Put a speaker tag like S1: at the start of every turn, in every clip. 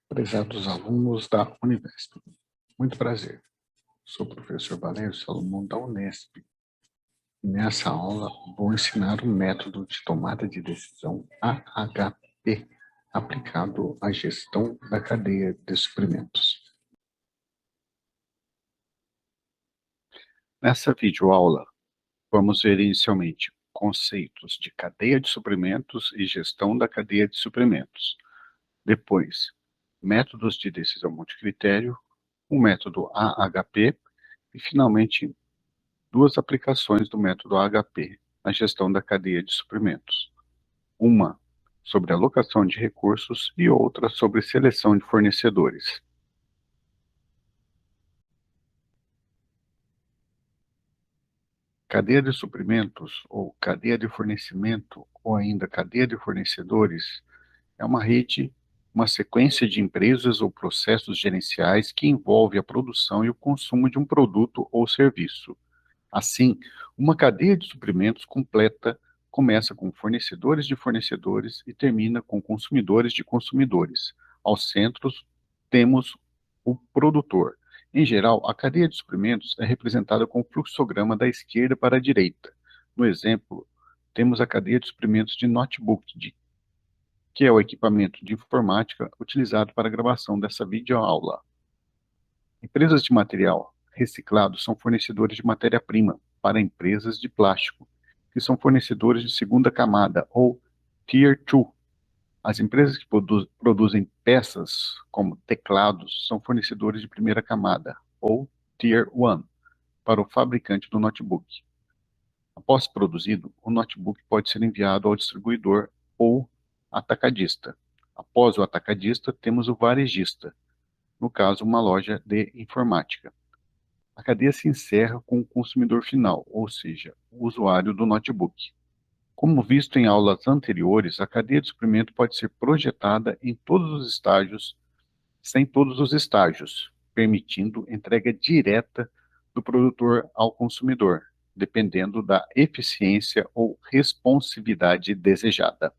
S1: Prezados alunos da Univesp, muito prazer. Sou o professor Valério Salomão da Unesp. Nessa aula, vou ensinar o método de tomada de decisão AHP, aplicado à gestão da cadeia de suprimentos. Nessa videoaula, vamos ver inicialmente conceitos de cadeia de suprimentos e gestão da cadeia de suprimentos. Depois, métodos de decisão multicritério, o método AHP e, finalmente, duas aplicações do método AHP na gestão da cadeia de suprimentos. Uma sobre alocação de recursos e outra sobre seleção de fornecedores. Cadeia de suprimentos, ou cadeia de fornecimento, ou ainda cadeia de fornecedores, é uma rede, uma sequência de empresas ou processos gerenciais que envolve a produção e o consumo de um produto ou serviço. Assim, uma cadeia de suprimentos completa começa com fornecedores de fornecedores e termina com consumidores de consumidores. Aos centros, temos o produtor. Em geral, a cadeia de suprimentos é representada com o fluxograma da esquerda para a direita. No exemplo, temos a cadeia de suprimentos de notebook, que é o equipamento de informática utilizado para a gravação dessa videoaula. Empresas de material reciclado são fornecedores de matéria-prima para empresas de plástico, que são fornecedores de segunda camada, ou Tier 2. As empresas que produzem peças, como teclados, são fornecedores de primeira camada, ou Tier 1, para o fabricante do notebook. Após produzido, o notebook pode ser enviado ao distribuidor ou atacadista. Após o atacadista, temos o varejista, no caso, uma loja de informática. A cadeia se encerra com o consumidor final, ou seja, o usuário do notebook. Como visto em aulas anteriores, a cadeia de suprimento pode ser projetada em todos os estágios, sem todos os estágios, permitindo entrega direta do produtor ao consumidor, dependendo da eficiência ou responsividade desejada.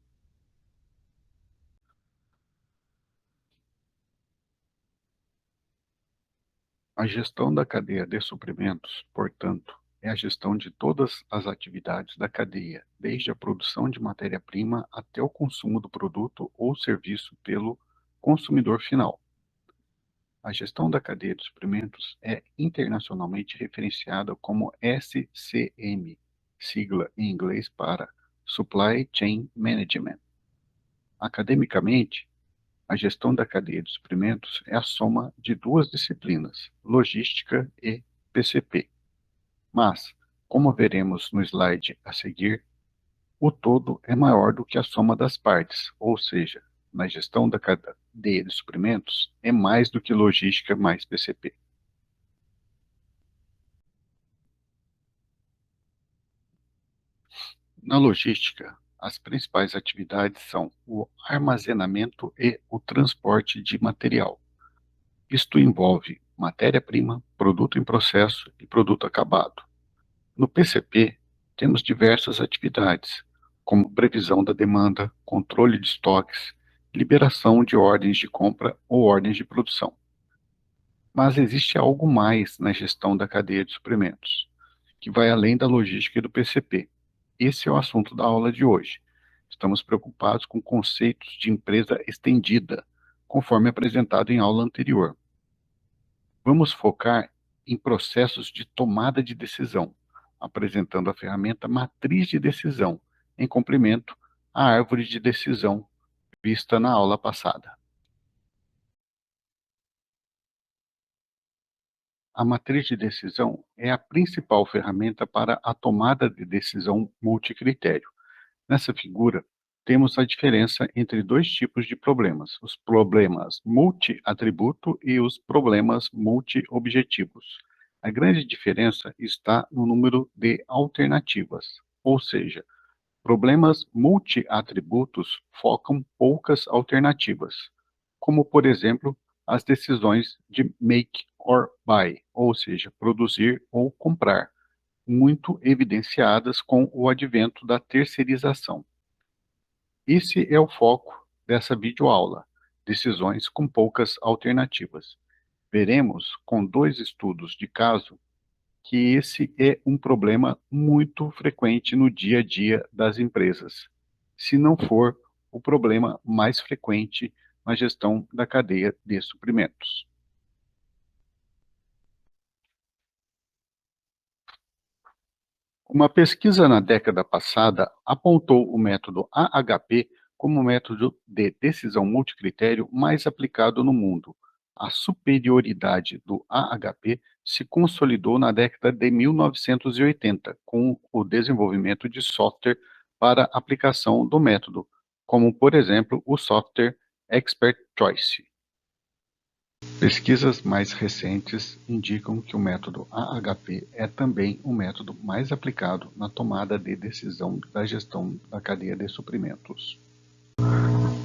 S1: A gestão da cadeia de suprimentos, portanto, é a gestão de todas as atividades da cadeia, desde a produção de matéria-prima até o consumo do produto ou serviço pelo consumidor final. A gestão da cadeia de suprimentos é internacionalmente referenciada como SCM, sigla em inglês para Supply Chain Management. Academicamente, a gestão da cadeia de suprimentos é a soma de duas disciplinas, logística e PCP. Mas, como veremos no slide a seguir, o todo é maior do que a soma das partes, ou seja, na gestão da cadeia de suprimentos é mais do que logística mais PCP. Na logística, as principais atividades são o armazenamento e o transporte de material. Isto envolve matéria-prima, produto em processo e produto acabado. No PCP, temos diversas atividades, como previsão da demanda, controle de estoques, liberação de ordens de compra ou ordens de produção. Mas existe algo mais na gestão da cadeia de suprimentos, que vai além da logística e do PCP. Esse é o assunto da aula de hoje. Estamos preocupados com conceitos de empresa estendida, conforme apresentado em aula anterior. Vamos focar em processos de tomada de decisão, apresentando a ferramenta matriz de decisão, em complemento à árvore de decisão vista na aula passada. A matriz de decisão é a principal ferramenta para a tomada de decisão multicritério. Nessa figura, temos a diferença entre dois tipos de problemas, os problemas multi-atributo e os problemas multi-objetivos. A grande diferença está no número de alternativas, ou seja, problemas multi-atributos focam poucas alternativas, como, por exemplo, as decisões de make or buy, ou seja, produzir ou comprar, muito evidenciadas com o advento da terceirização. Esse é o foco dessa videoaula, decisões com poucas alternativas. Veremos, com 2 estudos de caso, que esse é um problema muito frequente no dia a dia das empresas, se não for o problema mais frequente na gestão da cadeia de suprimentos. Uma pesquisa na década passada apontou o método AHP como o método de decisão multicritério mais aplicado no mundo. A superioridade do AHP se consolidou na década de 1980, com o desenvolvimento de software para aplicação do método, como, por exemplo, o software Expert Choice. Pesquisas mais recentes indicam que o método AHP é também o método mais aplicado na tomada de decisão da gestão da cadeia de suprimentos.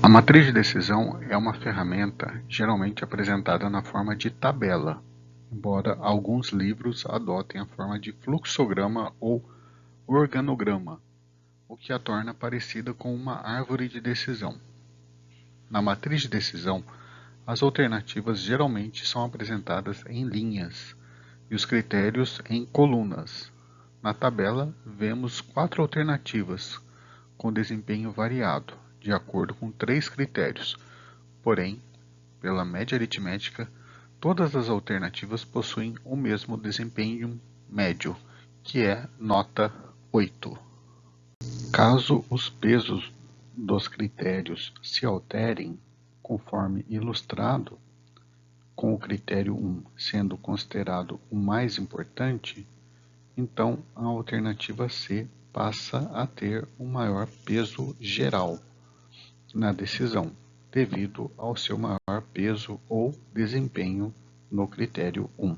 S1: A matriz de decisão é uma ferramenta geralmente apresentada na forma de tabela, embora alguns livros adotem a forma de fluxograma ou organograma, o que a torna parecida com uma árvore de decisão. Na matriz de decisão, as alternativas geralmente são apresentadas em linhas e os critérios em colunas. Na tabela, vemos 4 alternativas com desempenho variado, de acordo com 3 critérios. Porém, pela média aritmética, todas as alternativas possuem o mesmo desempenho médio, que é nota 8. Caso os pesos dos critérios se alterem, conforme ilustrado, com o critério 1 sendo considerado o mais importante, então a alternativa C passa a ter um maior peso geral na decisão, devido ao seu maior peso ou desempenho no critério 1.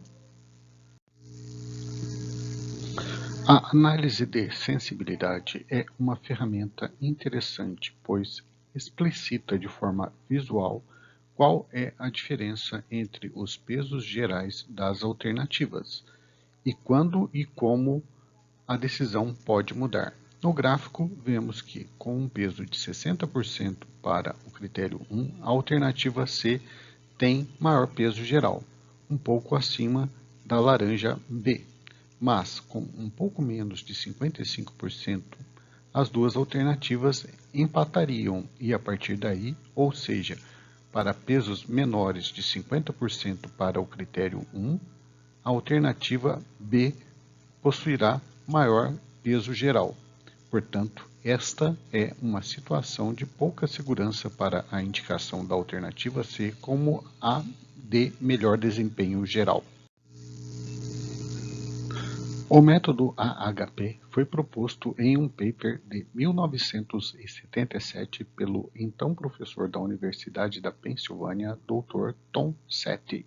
S1: A análise de sensibilidade é uma ferramenta interessante, pois explicita de forma visual qual é a diferença entre os pesos gerais das alternativas e quando e como a decisão pode mudar. No gráfico, vemos que, com um peso de 60% para o critério 1, a alternativa C tem maior peso geral, um pouco acima da laranja B, mas com um pouco menos de 55%, as duas alternativas empatariam e, a partir daí, ou seja, para pesos menores de 50% para o critério 1, a alternativa B possuirá maior peso geral. Portanto, esta é uma situação de pouca segurança para a indicação da alternativa C como a de melhor desempenho geral. O método AHP foi proposto em um paper de 1977 pelo então professor da Universidade da Pensilvânia, Dr. Tom Sethi.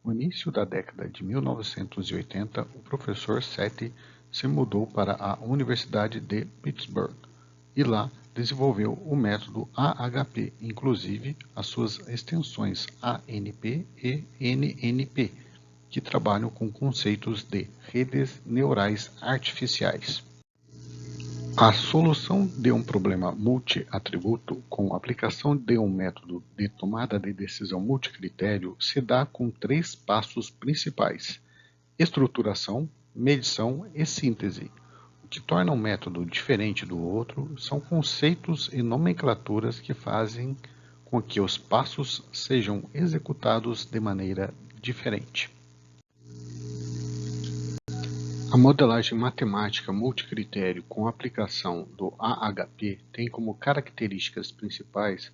S1: No início da década de 1980, o professor Sethi se mudou para a Universidade de Pittsburgh e lá desenvolveu o método AHP, inclusive as suas extensões ANP e NNP, que trabalham com conceitos de redes neurais artificiais. A solução de um problema multi-atributo com a aplicação de um método de tomada de decisão multicritério se dá com 3 passos principais: estruturação, medição e síntese. O que torna um método diferente do outro são conceitos e nomenclaturas que fazem com que os passos sejam executados de maneira diferente. A modelagem matemática multicritério com aplicação do AHP tem como características principais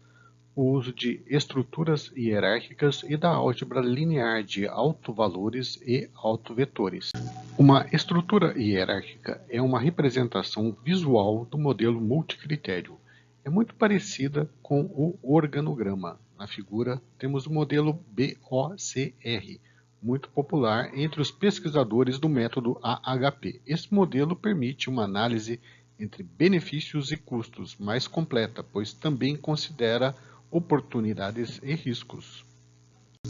S1: o uso de estruturas hierárquicas e da álgebra linear de autovalores e autovetores. Uma estrutura hierárquica é uma representação visual do modelo multicritério. É muito parecida com o organograma. Na figura, temos o modelo BOCR, muito popular entre os pesquisadores do método AHP. Esse modelo permite uma análise entre benefícios e custos mais completa, pois também considera oportunidades e riscos.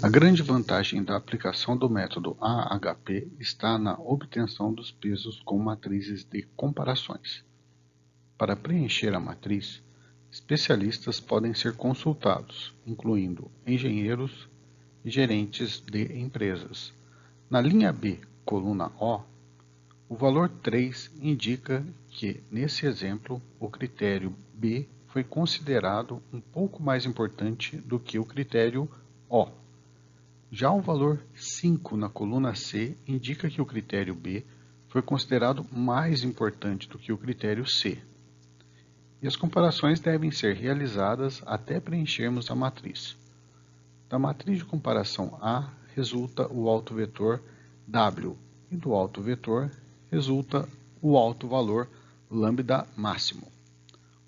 S1: A grande vantagem da aplicação do método AHP está na obtenção dos pesos com matrizes de comparações. Para preencher a matriz, especialistas podem ser consultados, incluindo engenheiros e gerentes de empresas. Na linha B, coluna O, o valor 3 indica que, nesse exemplo, o critério B foi considerado um pouco mais importante do que o critério O. Já o valor 5 na coluna C indica que o critério B foi considerado mais importante do que o critério C. E as comparações devem ser realizadas até preenchermos a matriz. Da matriz de comparação A resulta o autovetor W e do autovetor resulta o autovalor lambda máximo.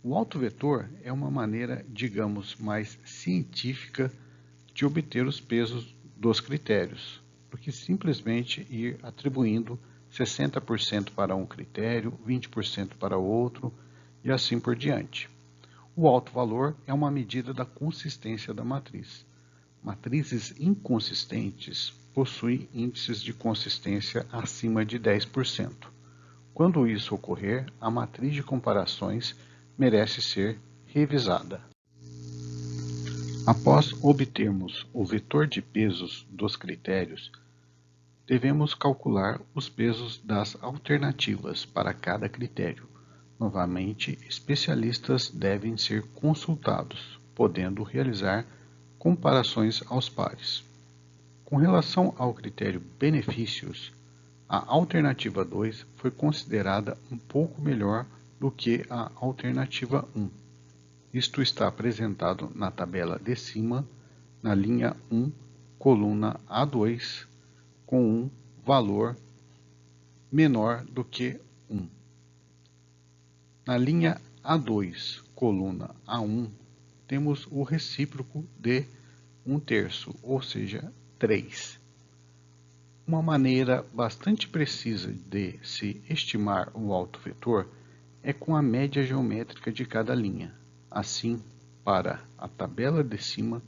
S1: O autovetor é uma maneira, digamos, mais científica de obter os pesos dos critérios, do que simplesmente ir atribuindo 60% para um critério, 20% para outro e assim por diante. O autovalor é uma medida da consistência da matriz. Matrizes inconsistentes possuem índices de consistência acima de 10%. Quando isso ocorrer, a matriz de comparações merece ser revisada. Após obtermos o vetor de pesos dos critérios, devemos calcular os pesos das alternativas para cada critério. Novamente, especialistas devem ser consultados, podendo realizar comparações aos pares. Com relação ao critério benefícios, a alternativa 2 foi considerada um pouco melhor do que a alternativa 1. Isto está apresentado na tabela de cima, na linha 1, coluna A2, com um valor menor do que 1. Na linha A2, coluna A1, temos o recíproco de 1/3, ou seja, 3. Uma maneira bastante precisa de se estimar o autovetor é com a média geométrica de cada linha. Assim, para a tabela de cima,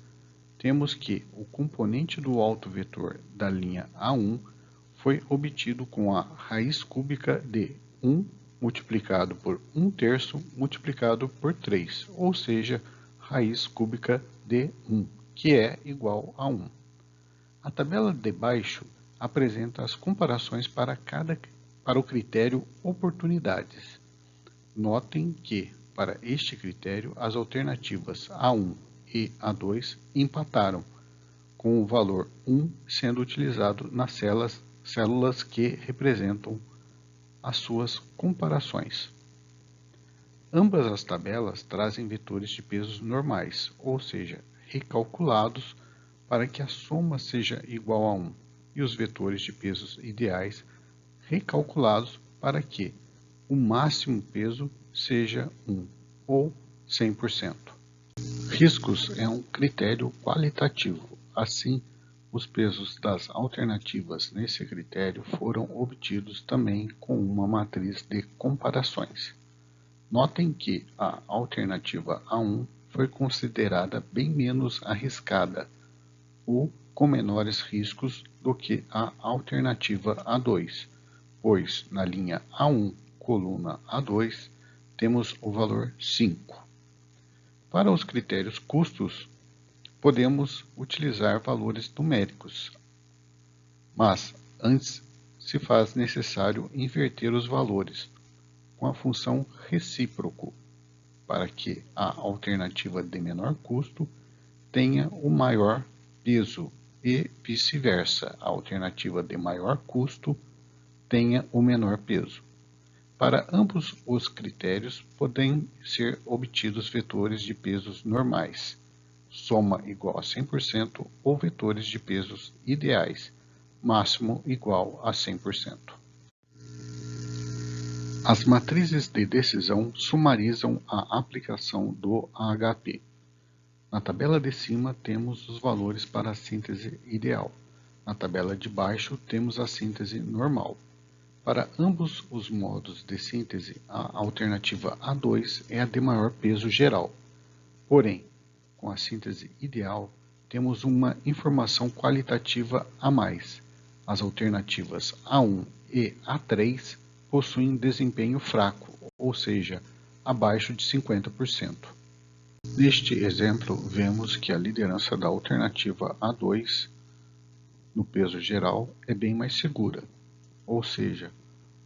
S1: temos que o componente do autovetor da linha A1 foi obtido com a raiz cúbica de 1 multiplicado por 1/3 multiplicado por 3, ou seja, raiz cúbica de 1, que é igual a 1. A tabela de baixo apresenta as comparações para o critério oportunidades. Notem que, para este critério, as alternativas A1 e A2 empataram, com o valor 1 sendo utilizado nas células que representam as suas comparações. Ambas as tabelas trazem vetores de pesos normais, ou seja, recalculados para que a soma seja igual a 1, e os vetores de pesos ideais recalculados para que o máximo peso seja 1, ou 100%. Riscos é um critério qualitativo. Assim, os pesos das alternativas nesse critério foram obtidos também com uma matriz de comparações. Notem que a alternativa A1 foi considerada bem menos arriscada, ou com menores riscos do que a alternativa A2, pois na linha A1, coluna A2, temos o valor 5. Para os critérios custos, podemos utilizar valores numéricos, mas antes se faz necessário inverter os valores com a função recíproco, para que a alternativa de menor custo tenha o maior peso e vice-versa, a alternativa de maior custo tenha o menor peso. Para ambos os critérios, podem ser obtidos vetores de pesos normais, soma igual a 100%, ou vetores de pesos ideais, máximo igual a 100%. As matrizes de decisão sumarizam a aplicação do AHP. Na tabela de cima temos os valores para a síntese ideal. Na tabela de baixo temos a síntese normal. Para ambos os modos de síntese, a alternativa A2 é a de maior peso geral. Porém, com a síntese ideal, temos uma informação qualitativa a mais. As alternativas A1 e A3 possuem desempenho fraco, ou seja, abaixo de 50%. Neste exemplo, vemos que a liderança da alternativa A2 no peso geral é bem mais segura, ou seja,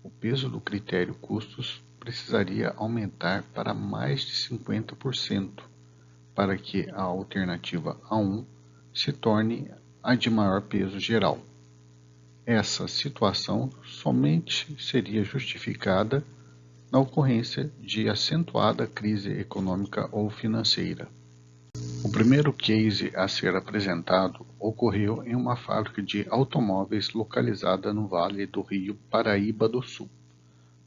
S1: o peso do critério custos precisaria aumentar para mais de 50% para que a alternativa A1 se torne a de maior peso geral. Essa situação somente seria justificada na ocorrência de acentuada crise econômica ou financeira. O primeiro case a ser apresentado ocorreu em uma fábrica de automóveis localizada no Vale do Rio Paraíba do Sul,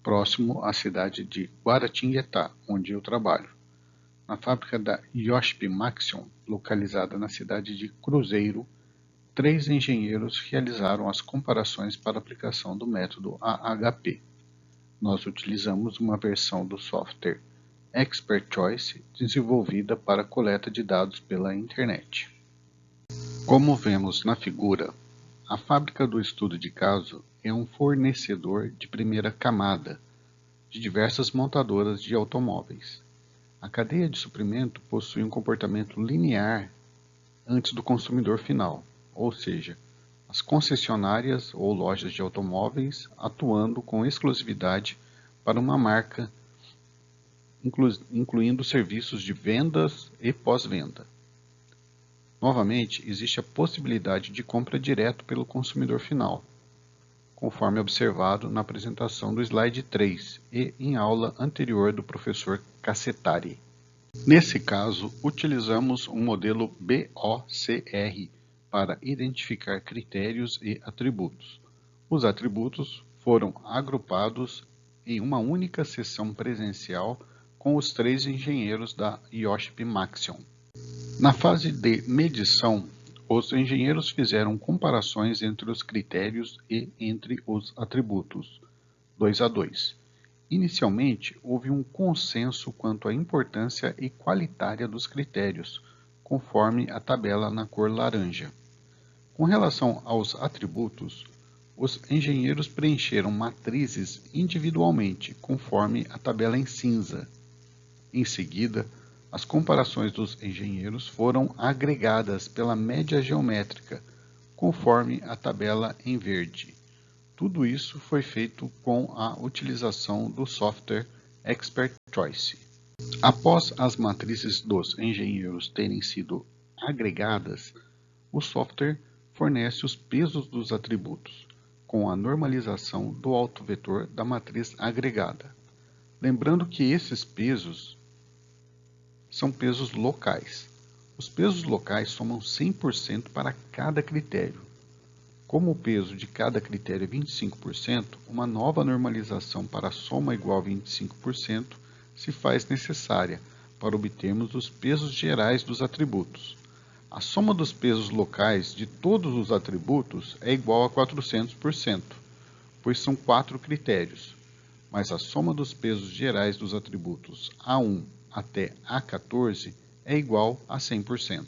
S1: próximo à cidade de Guaratinguetá, onde eu trabalho. Na fábrica da Iochpe Maxion, localizada na cidade de Cruzeiro, 3 engenheiros realizaram as comparações para aplicação do método AHP. Nós utilizamos uma versão do software Expert Choice desenvolvida para coleta de dados pela internet. Como vemos na figura, a fábrica do estudo de caso é um fornecedor de primeira camada de diversas montadoras de automóveis. A cadeia de suprimento possui um comportamento linear antes do consumidor final, ou seja, as concessionárias ou lojas de automóveis atuando com exclusividade para uma marca, incluindo serviços de vendas e pós-venda. Novamente, existe a possibilidade de compra direto pelo consumidor final, conforme observado na apresentação do slide 3 e em aula anterior do professor Cassetari. Nesse caso, utilizamos um modelo BOCR para identificar critérios e atributos. Os atributos foram agrupados em uma única sessão presencial com os 3 engenheiros da Iochpe Maxion. Na fase de medição, os engenheiros fizeram comparações entre os critérios e entre os atributos, 2 a 2. Inicialmente, houve um consenso quanto à importância e qualitária dos critérios, conforme a tabela na cor laranja. Com relação aos atributos, os engenheiros preencheram matrizes individualmente, conforme a tabela em cinza. Em seguida, as comparações dos engenheiros foram agregadas pela média geométrica, conforme a tabela em verde. Tudo isso foi feito com a utilização do software Expert Choice. Após as matrizes dos engenheiros terem sido agregadas, o software fornece os pesos dos atributos, com a normalização do autovetor da matriz agregada. Lembrando que esses pesos são pesos locais. Os pesos locais somam 100% para cada critério. Como o peso de cada critério é 25%, uma nova normalização para a soma igual a 25% se faz necessária para obtermos os pesos gerais dos atributos. A soma dos pesos locais de todos os atributos é igual a 400%, pois são 4 critérios, mas a soma dos pesos gerais dos atributos A1 até A14 é igual a 100%.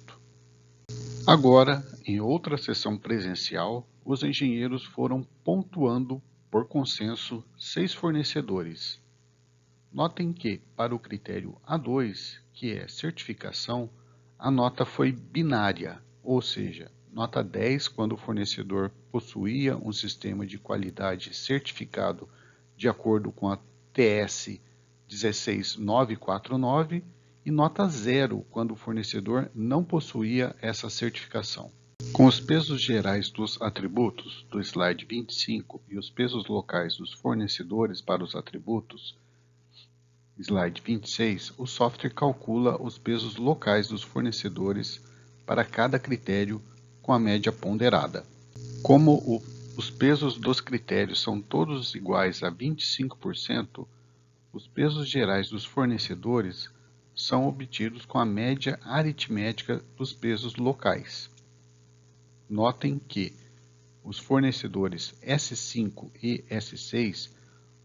S1: Agora, em outra sessão presencial, os engenheiros foram pontuando por consenso 6 fornecedores. Notem que, para o critério A2, que é certificação, a nota foi binária, ou seja, nota 10 quando o fornecedor possuía um sistema de qualidade certificado de acordo com a TS 16949 e nota 0 quando o fornecedor não possuía essa certificação. Com os pesos gerais dos atributos do slide 25 e os pesos locais dos fornecedores para os atributos, slide 26, o software calcula os pesos locais dos fornecedores para cada critério com a média ponderada. Como os pesos dos critérios são todos iguais a 25%, os pesos gerais dos fornecedores são obtidos com a média aritmética dos pesos locais. Notem que os fornecedores S5 e S6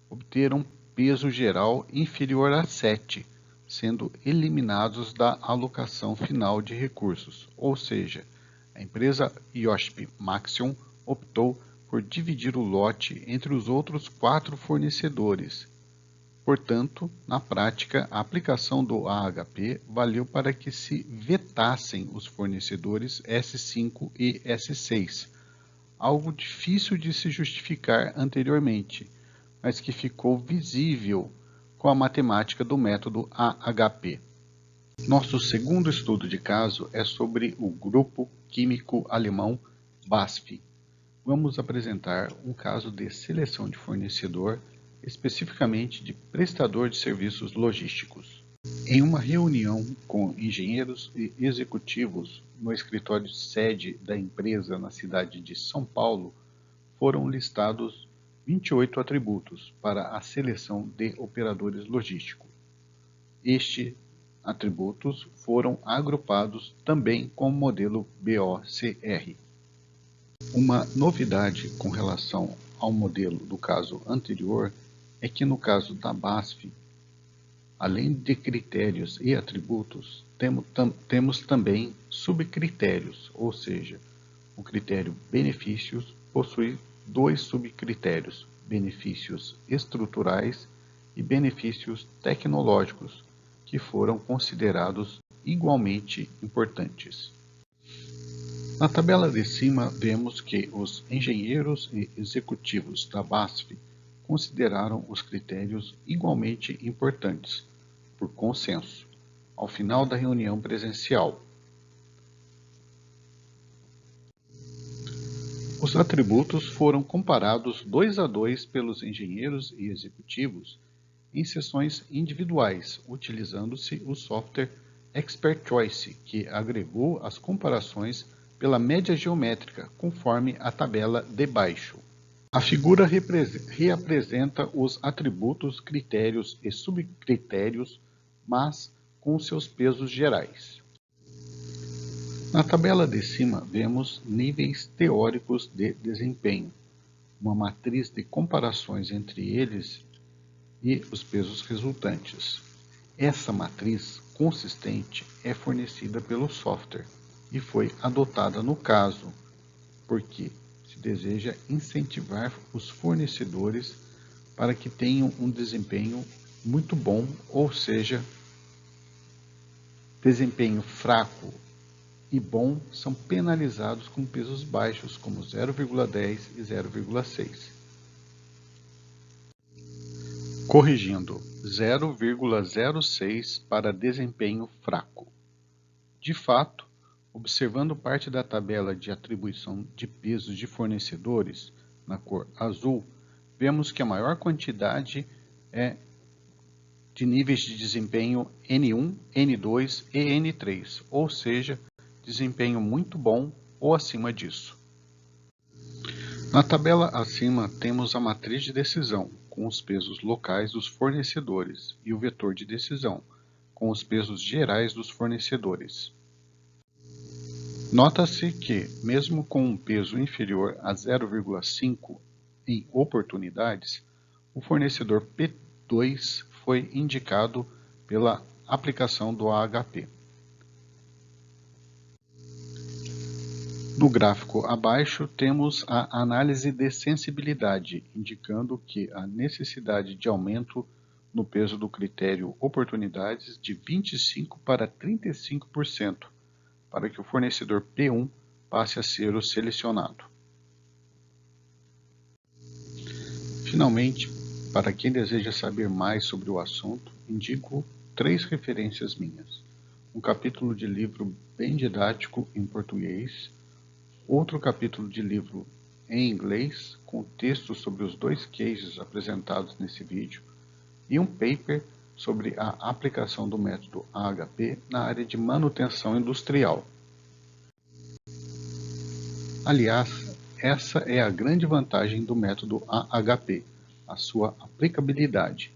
S1: obteram peso geral inferior a 7, sendo eliminados da alocação final de recursos, ou seja, a empresa Iochpe Maxion optou por dividir o lote entre os outros 4 fornecedores, Portanto, na prática, a aplicação do AHP valeu para que se vetassem os fornecedores S5 e S6, algo difícil de se justificar anteriormente, mas que ficou visível com a matemática do método AHP. Nosso segundo estudo de caso é sobre o grupo químico alemão BASF. Vamos apresentar um caso de seleção de fornecedor, especificamente de prestador de serviços logísticos. Em uma reunião com engenheiros e executivos no escritório sede da empresa na cidade de São Paulo, foram listados 28 atributos para a seleção de operadores logísticos. Estes atributos foram agrupados também com o modelo BOCR. Uma novidade com relação ao modelo do caso anterior é que no caso da BASF, além de critérios e atributos, temos também subcritérios, ou seja, o critério benefícios possui dois subcritérios, benefícios estruturais e benefícios tecnológicos, que foram considerados igualmente importantes. Na tabela de cima, vemos que os engenheiros e executivos da BASF consideraram os critérios igualmente importantes, por consenso, ao final da reunião presencial. Os atributos foram comparados 2 a 2 pelos engenheiros e executivos em sessões individuais, utilizando-se o software Expert Choice, que agregou as comparações pela média geométrica, conforme a tabela de baixo. A figura reapresenta os atributos, critérios e subcritérios, mas com seus pesos gerais. Na tabela de cima, vemos níveis teóricos de desempenho, uma matriz de comparações entre eles e os pesos resultantes. Essa matriz consistente é fornecida pelo software e foi adotada no caso, porque se deseja incentivar os fornecedores para que tenham um desempenho muito bom, ou seja, desempenho fraco e bom são penalizados com pesos baixos, como 0,10 e 0,6. Corrigindo, 0,06 para desempenho fraco. De fato, observando parte da tabela de atribuição de pesos de fornecedores, na cor azul, vemos que a maior quantidade é de níveis de desempenho N1, N2 e N3, ou seja, desempenho muito bom ou acima disso. Na tabela acima temos a matriz de decisão, com os pesos locais dos fornecedores, e o vetor de decisão, com os pesos gerais dos fornecedores. Nota-se que, mesmo com um peso inferior a 0,5 em oportunidades, o fornecedor P2 foi indicado pela aplicação do AHP. No gráfico abaixo, temos a análise de sensibilidade, indicando que a necessidade de aumento no peso do critério oportunidades de 25% para 35%, para que o fornecedor P1 passe a ser o selecionado. Finalmente, para quem deseja saber mais sobre o assunto, indico 3 referências minhas. Um capítulo de livro bem didático em português, outro capítulo de livro em inglês, com textos sobre os 2 cases apresentados nesse vídeo, e um paper sobre a aplicação do método AHP na área de manutenção industrial. Aliás, essa é a grande vantagem do método AHP, a sua aplicabilidade.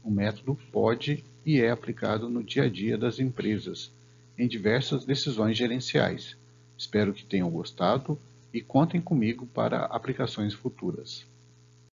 S1: O método pode e é aplicado no dia a dia das empresas, em diversas decisões gerenciais. Espero que tenham gostado e contem comigo para aplicações futuras.